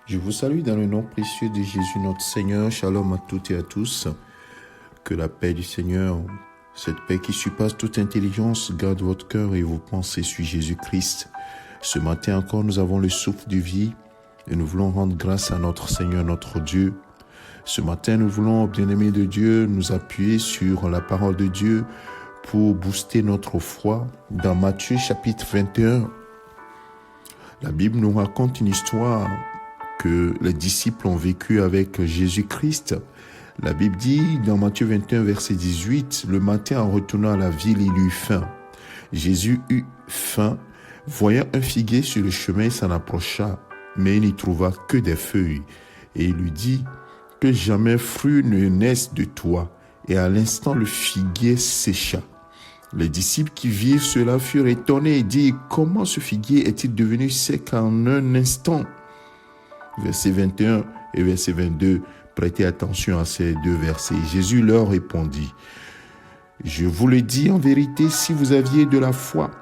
Je vous salue dans le nom précieux de Jésus notre Seigneur. Shalom à toutes et à tous. Que la paix du Seigneur, cette paix qui surpasse toute intelligence, garde votre cœur et vos pensées sur Jésus-Christ. Ce matin encore, nous avons le souffle de vie et nous voulons rendre grâce à notre Seigneur, notre Dieu. Ce matin, nous voulons, bien-aimés de Dieu, nous appuyer sur la parole de Dieu pour booster notre foi. Dans Matthieu chapitre 21, la Bible nous raconte une histoire que les disciples ont vécu avec Jésus-Christ. La Bible dit dans Matthieu 21, verset 18, « Le matin, en retournant à la ville, il eut faim. Jésus eut faim. Voyant un figuier sur le chemin, il s'en approcha, mais il n'y trouva que des feuilles. Et il lui dit, « Que jamais fruit ne naisse de toi. » Et à l'instant, le figuier sécha. Les disciples qui virent cela furent étonnés et dirent, « Comment ce figuier est-il devenu sec en un instant ?» Verset 21 et verset 22, prêtez attention à ces deux versets. Jésus leur répondit, « Je vous le dis en vérité, si vous aviez de la foi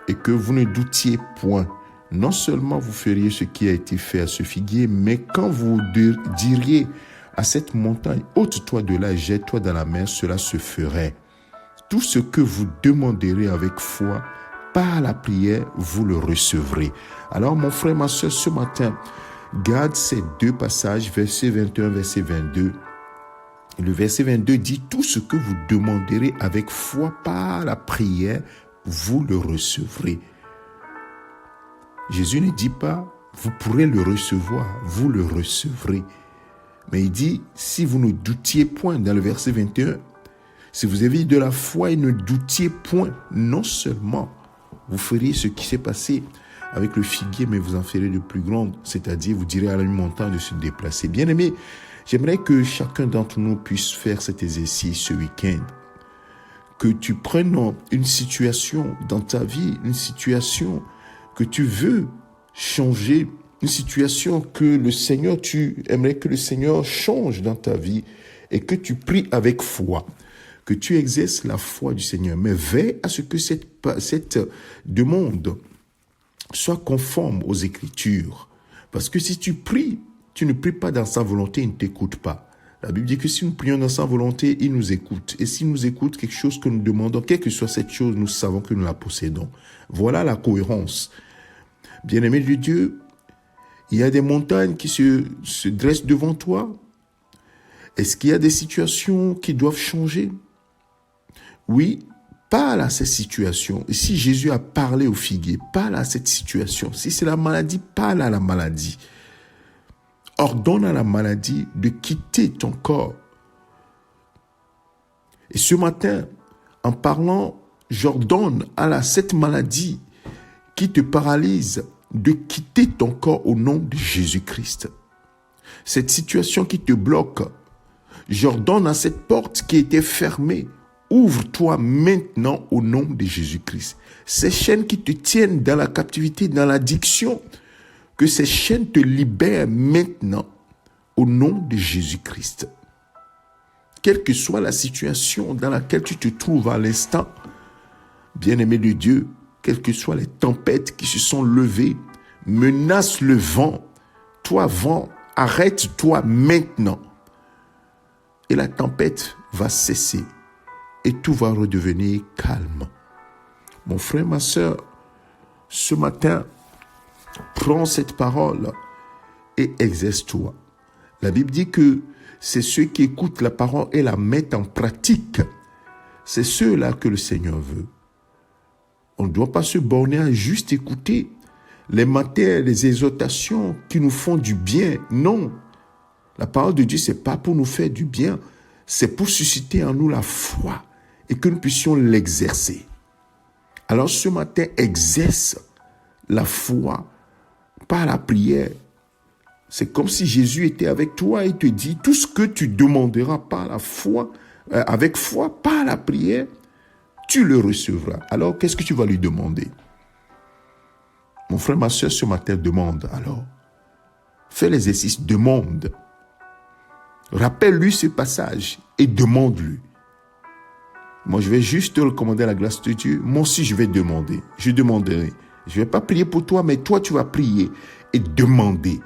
et que vous ne doutiez point, non seulement vous feriez ce qui a été fait à ce figuier, mais quand vous diriez à cette montagne, ôte-toi de là et jette-toi dans la mer, cela se ferait. Tout ce que vous demanderez avec foi, par la prière, vous le recevrez. » Alors mon frère, ma soeur, ce matin, garde ces deux passages, verset 21, verset 22. Le verset 22 dit, « Tout ce que vous demanderez avec foi par la prière, vous le recevrez. » Jésus ne dit pas, « Vous pourrez le recevoir, vous le recevrez. » Mais il dit, « Si vous ne doutiez point » dans le verset 21, « Si vous aviez de la foi et ne doutiez point, non seulement vous feriez ce qui s'est passé avec le figuier, mais vous en ferez de plus grandes, c'est-à-dire vous direz à la montagne de se déplacer. » Bien-aimés, j'aimerais que chacun d'entre nous puisse faire cet exercice ce week-end. Que tu prennes une situation dans ta vie, une situation que tu veux changer, une situation que le Seigneur, tu aimerais que le Seigneur change dans ta vie et que tu pries avec foi. Que tu exerces la foi du Seigneur. Mais veille à ce que cette demande soit conforme aux Écritures. Parce que si tu pries, tu ne pries pas dans sa volonté, il ne t'écoute pas. La Bible dit que si nous prions dans sa volonté, il nous écoute. Et s'il nous écoute, quelque chose que nous demandons, quelle que soit cette chose, nous savons que nous la possédons. Voilà la cohérence. Bien-aimé de Dieu, il y a des montagnes qui se dressent devant toi. Est-ce qu'il y a des situations qui doivent changer? Oui, parle à cette situation. Et si Jésus a parlé au figuier, parle à cette situation. Si c'est la maladie, parle à la maladie. Ordonne à la maladie de quitter ton corps. Et ce matin, en parlant, j'ordonne à cette maladie qui te paralyse de quitter ton corps au nom de Jésus-Christ. Cette situation qui te bloque, j'ordonne à cette porte qui était fermée, ouvre-toi maintenant au nom de Jésus-Christ. Ces chaînes qui te tiennent dans la captivité, dans l'addiction, que ces chaînes te libèrent maintenant au nom de Jésus-Christ. Quelle que soit la situation dans laquelle tu te trouves à l'instant, bien-aimé de Dieu, quelles que soient les tempêtes qui se sont levées, menace le vent. Toi, vent, arrête-toi maintenant. Et la tempête va cesser. Et tout va redevenir calme. Mon frère, ma soeur, ce matin, prends cette parole et exerce-toi. La Bible dit que c'est ceux qui écoutent la parole et la mettent en pratique. C'est ceux-là que le Seigneur veut. On ne doit pas se borner à juste écouter les matières, les exhortations qui nous font du bien. Non. La parole de Dieu, ce n'est pas pour nous faire du bien. C'est pour susciter en nous la foi et que nous puissions l'exercer. Alors ce matin, exerce la foi par la prière. C'est comme si Jésus était avec toi et te dit, tout ce que tu demanderas par la foi, avec foi, par la prière, tu le recevras. Alors, qu'est-ce que tu vas lui demander? Mon frère, ma soeur, ce matin, demande alors. Fais l'exercice, demande. Rappelle-lui ce passage et demande-lui. Moi, je vais juste te recommander la grâce de Dieu. Moi aussi, je vais demander. Je demanderai. Je ne vais pas prier pour toi, mais toi, tu vas prier et demander.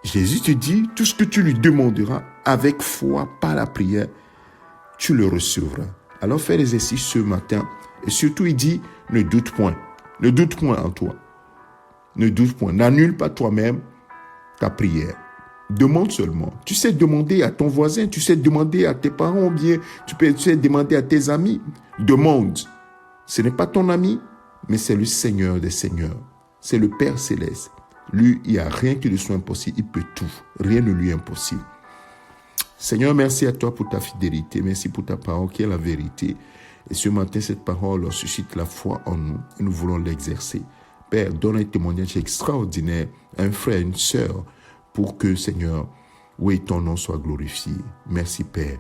Jésus te dit, tout ce que tu lui demanderas avec foi, par la prière, tu le recevras. Alors fais l'exercice ce matin. Et surtout, il dit, ne doute point. Ne doute point en toi. Ne doute point. N'annule pas toi-même ta prière. Demande seulement. Tu sais demander à ton voisin, tu sais demander à tes parents, ou bien tu sais demander à tes amis. Demande. Ce n'est pas ton ami, mais c'est le Seigneur des Seigneurs. C'est le Père Céleste. Lui, il n'y a rien qui lui soit impossible. Il peut tout. Rien ne lui est impossible. Seigneur, merci à toi pour ta fidélité. Merci pour ta parole qui est la vérité. Et ce matin, cette parole suscite la foi en nous. Et nous voulons l'exercer. Père, donne un témoignage extraordinaire à un frère, une sœur, pour que, Seigneur, oui, ton nom soit glorifié. Merci, Père.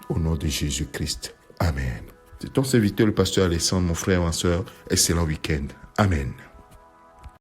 Au nom de Jésus-Christ. Amen. C'est ton serviteur, le pasteur Alexandre, mon frère, ma sœur. Excellent week-end. Amen.